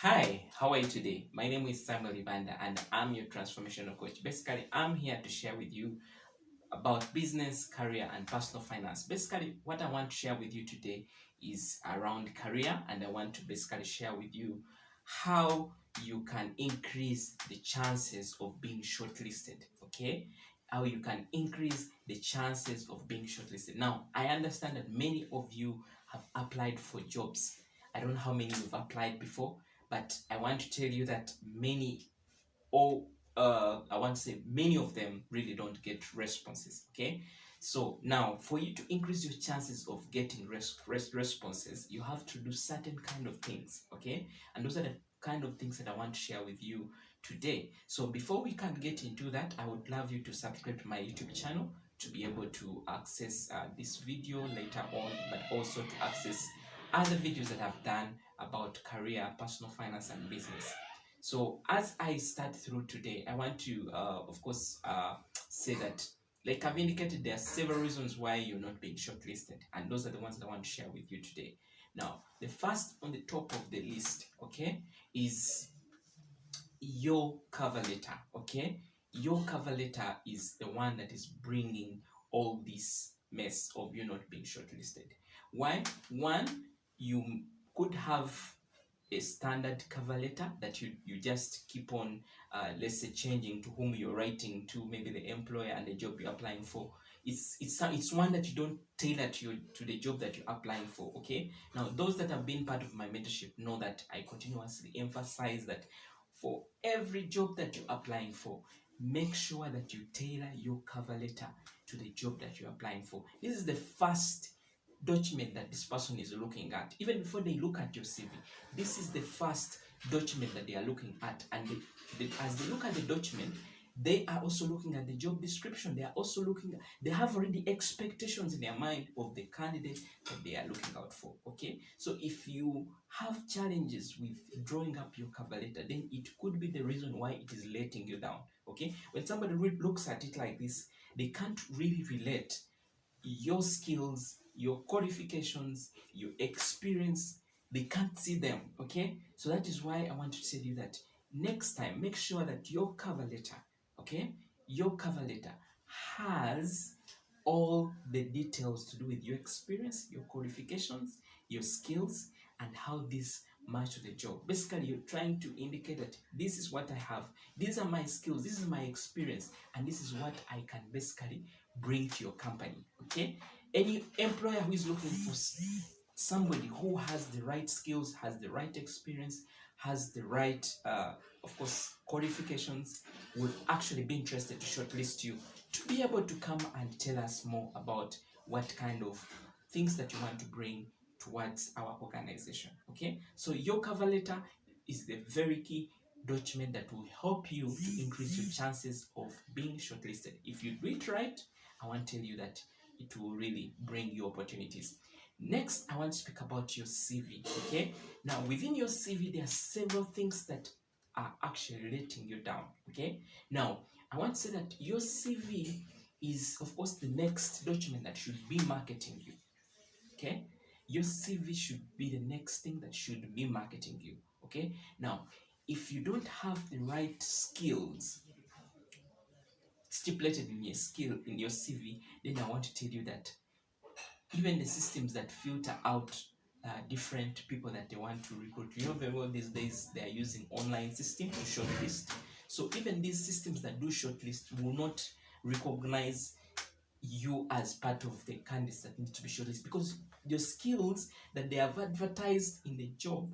Hi, how are you today? My name is Samuel Ibanda and I'm your transformational coach. Basically, I'm here to share with you about business, career, and personal finance. Basically, what I want to share with you today is around career, and I want to basically share with you how you can increase the chances of being shortlisted. Okay, how you can increase the chances of being shortlisted. Now, I understand that many of you have applied for jobs. I don't know how many you've applied before, but I want to tell you that many or I want to say many of them really don't get responses. Okay, so now for you to increase your chances of getting responses, you have to do certain kind of things. Okay, and those are the kind of things that I want to share with you today. So before we can get into that, I would love you to subscribe to my YouTube channel to be able to access this video later on, but also to access other videos that I've done about career, personal finance, and business. So as I start through today, I want to, of course, say that, like I've indicated, there are several reasons why you're not being shortlisted, and those are the ones that I want to share with you today. Now, the first on the top of the list, okay, is your cover letter. Okay, your cover letter is the one that is bringing all this mess of you not being shortlisted. Why? One, you could have a standard cover letter that you just keep on, let's say, changing to whom you're writing to, maybe the employer and the job you're applying for. It's one that you don't tailor to the job that you're applying for. Okay, now those that have been part of my mentorship know that I continuously emphasize that for every job that you're applying for, make sure that you tailor your cover letter to the job that you're applying for. This is the first document that this person is looking at. Even before they look at your CV, this is the first document that they are looking at. And as they look at the document, they are also looking at the job description. They are also looking at, they have already expectations in their mind of the candidate that they are looking out for. Okay, so if you have challenges with drawing up your cover letter, then it could be the reason why it is letting you down. Okay, when somebody looks at it like this, they can't really relate your skills, your qualifications, your experience. They can't see them. Okay, so that is why I want to tell you that next time, make sure that your cover letter, okay, your cover letter has all the details to do with your experience, your qualifications, your skills, and how this match to the job. Basically, you're trying to indicate that this is what I have, these are my skills, this is my experience, and this is what I can basically bring to your company. Okay, any employer who is looking for somebody who has the right skills, has the right experience, has the right, of course, qualifications, would actually be interested to shortlist you to be able to come and tell us more about what kind of things that you want to bring towards our organization. Okay, so your cover letter is the very key document that will help you to increase your chances of being shortlisted. If you do it right, I want to tell you that it will really bring you opportunities. Next, I want to speak about your CV. Okay, now within your CV, there are several things that are actually letting you down. Okay, now I want to say that your CV is, of course, the next document that should be marketing you. Okay, your CV should be the next thing that should be marketing you. Okay, now if you don't have the right skills stipulated in your CV, then I want to tell you that even the systems that filter out different people that they want to recruit. You know very well these days they are using online system to shortlist. So even these systems that do shortlist will not recognize you as part of the candidates that need to be shortlisted, because your skills that they have advertised in the job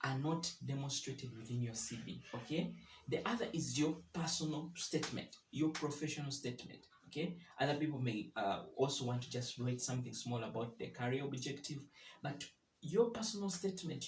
are not demonstrated within your CV. Okay, the other is your personal statement, your professional statement. Okay, other people may also want to just write something small about their career objective, but your personal statement,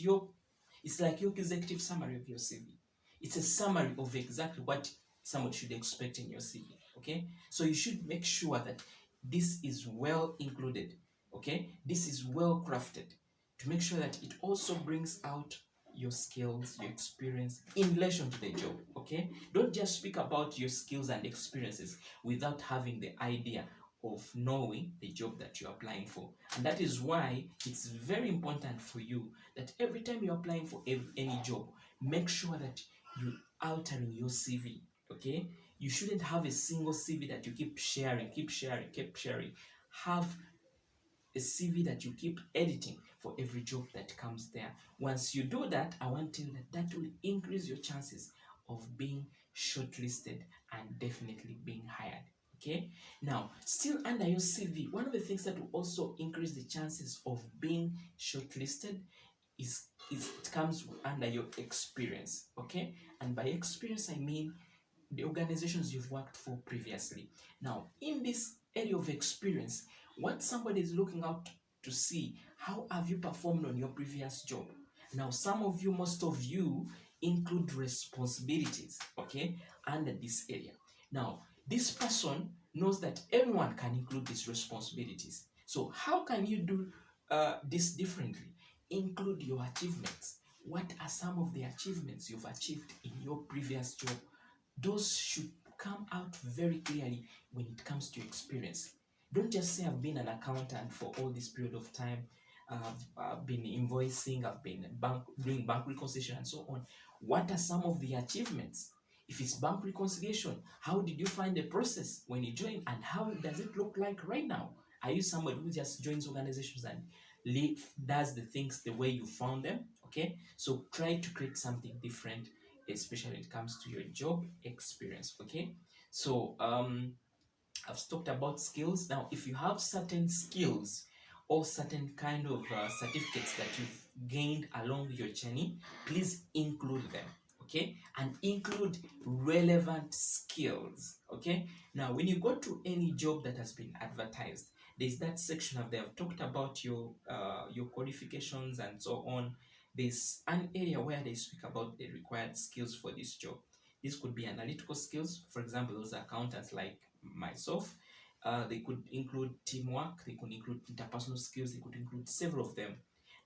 it's like your executive summary of your CV. It's a summary of exactly what someone should expect in your CV. Okay, so you should make sure that this is well included. Okay, this is well crafted to make sure that it also brings out your skills, your experience in relation to the job. Okay, don't just speak about your skills and experiences without having the idea of knowing the job that you're applying for. And that is why it's very important for you that every time you're applying for any job, make sure that you altering your CV. Okay, you shouldn't have a single CV that you keep sharing, keep sharing. Have a CV that you keep editing for every job that comes there. Once you do that, I want to tell you that that will increase your chances of being shortlisted and definitely being hired. Okay, now still under your CV, one of the things that will also increase the chances of being shortlisted is it comes under your experience. Okay, and by experience I mean the organizations you've worked for previously. Now, in this area of experience, what somebody is looking out to see, how have you performed on your previous job? Now, some of you, most of you, include responsibilities, okay, under this area. Now, this person knows that everyone can include these responsibilities. So, how can you do this differently? Include your achievements. What are some of the achievements you've achieved in your previous job? Those should come out very clearly when it comes to experience. Don't just say I've been an accountant for all this period of time. I've been invoicing, I've been doing bank reconciliation and so on. What are some of the achievements? If it's bank reconciliation, how did you find the process when you joined, and how does it look like right now? Are you somebody who just joins organizations and does the things the way you found them? Okay, so try to create something different, especially when it comes to your job experience. Okay, so I've talked about skills. Now, if you have certain skills or certain kind of certificates that you've gained along your journey, please include them. Okay, and include relevant skills. Okay, now when you go to any job that has been advertised, there's that section of there. I've talked about your qualifications and so on. There's an area where they speak about the required skills for this job. This could be analytical skills. For example, those accountants like myself, they could include teamwork, they could include interpersonal skills, they could include several of them.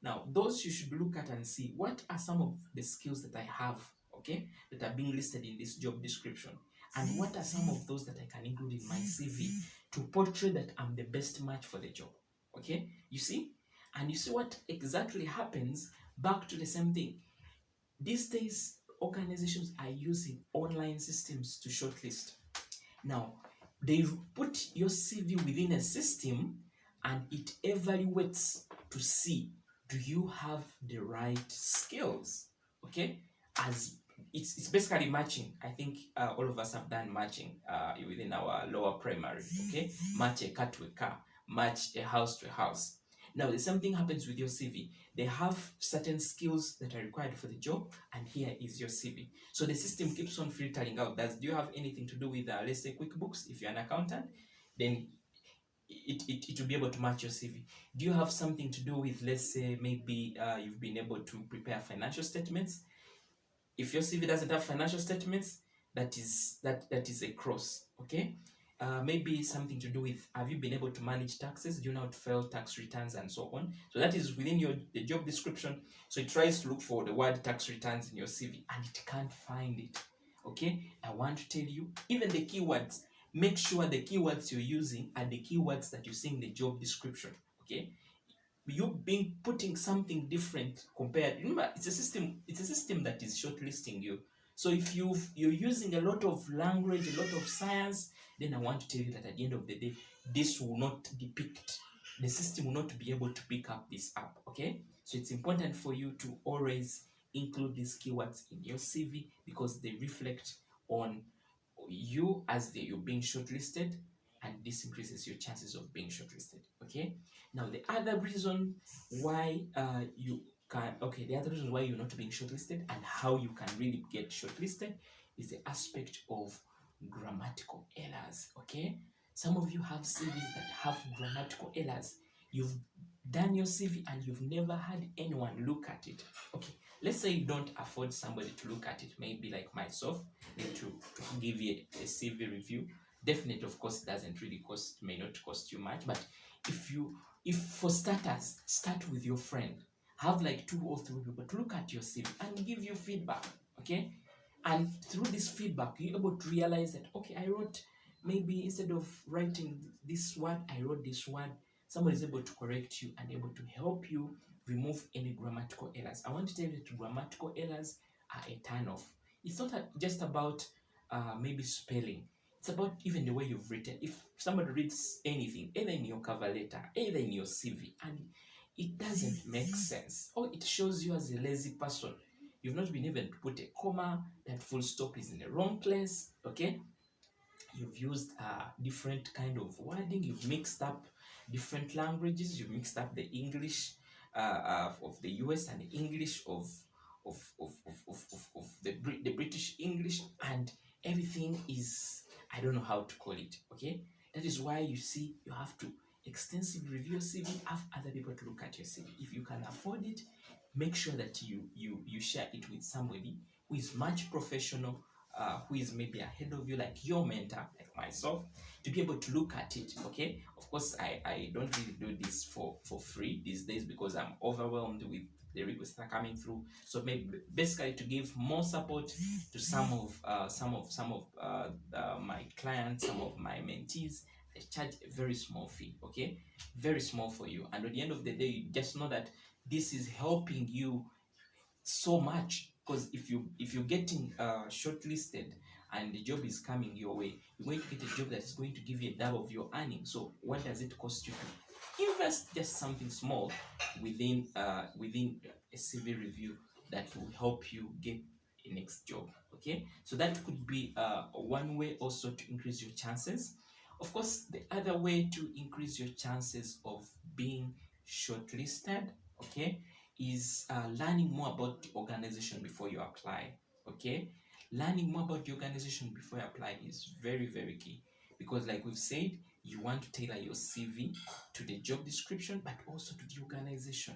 Now, those you should look at and see what are some of the skills that I have, okay, that are being listed in this job description, and what are some of those that I can include in my CV to portray that I'm the best match for the job. Okay, you see, and you see what exactly happens. Back to the same thing. These days, organizations are using online systems to shortlist. Now, they put your CV within a system and it evaluates to see, do you have the right skills? Okay, as it's basically matching. I think all of us have done matching within our lower primary. Okay, match a car to a car, match a house to a house. Now, the same thing happens with your CV. They have certain skills that are required for the job, and here is your CV. So the system keeps on filtering out. Do you have anything to do with, let's say, QuickBooks? If you're an accountant, then it will be able to match your CV. Do you have something to do with, let's say, maybe you've been able to prepare financial statements? If your CV doesn't have financial statements, that is a cross. Okay, maybe something to do with, have you been able to manage taxes? Do you know how to file tax returns and so on? So that is within the job description. So it tries to look for the word tax returns in your CV and it can't find it. Okay, I want to tell you, even the keywords, make sure the keywords you're using are the keywords that you see in the job description. Okay, you being putting something different compared, remember, it's a system that is shortlisting you. So if you're using a lot of language, a lot of science, then I want to tell you that at the end of the day, this will not depict, the system will not be able to pick up this up. Okay, so it's important for you to always include these keywords in your CV because they reflect on you as you're being shortlisted, and this increases your chances of being shortlisted. Okay, now the other reason why the other reason why you're not being shortlisted and how you can really get shortlisted is the aspect of grammatical errors. Okay, some of you have CVs that have grammatical errors. You've done your CV and you've never had anyone look at it. Okay, let's say you don't afford somebody to look at it, maybe like myself, to give you a CV review. Definitely, of course, it doesn't really cost, may not cost you much, but if for starters, start with your friend, have like 2 or 3 people to look at your CV and give you feedback. Okay, and through this feedback you're able to realize that, okay, I wrote, maybe instead of writing this word, I wrote this word. Somebody is able to correct you and able to help you remove any grammatical errors. I want to tell you that grammatical errors a turn off. It's not just about maybe spelling. It's about even the way you've written. If somebody reads anything, either in your cover letter, either in your CV, and it doesn't make sense, or it shows you as a lazy person, you've not been able to put a comma, that full stop is in the wrong place, okay? You've used different kind of wording, you've mixed up different languages, you've mixed up the English of the US and the English of the British English, and everything is, I don't know how to call it, okay? That is why you see you have to extensively review your CV, have other people to look at your CV. If you can afford it, make sure that you share it with somebody who is much professional, who is maybe ahead of you, like your mentor, like myself, to be able to look at it. Okay, of course, I don't really do this for free these days because I'm overwhelmed with the requests that are coming through. So maybe basically to give more support to some of my clients, some of my mentees, I charge a very small fee. Okay, very small for you, and at the end of the day, you just know that this is helping you so much, because if you're getting shortlisted and the job is coming your way, you're going to get a job that is going to give you a double of your earnings. So what does it cost you to invest just something small within a CV review that will help you get a next job? Okay, so that could be one way also to increase your chances. Of course, the other way to increase your chances of being shortlisted, okay, is learning more about the organization before you apply. Okay, learning more about the organization before you apply is very, very key, because like we've said, you want to tailor your CV to the job description but also to the organization.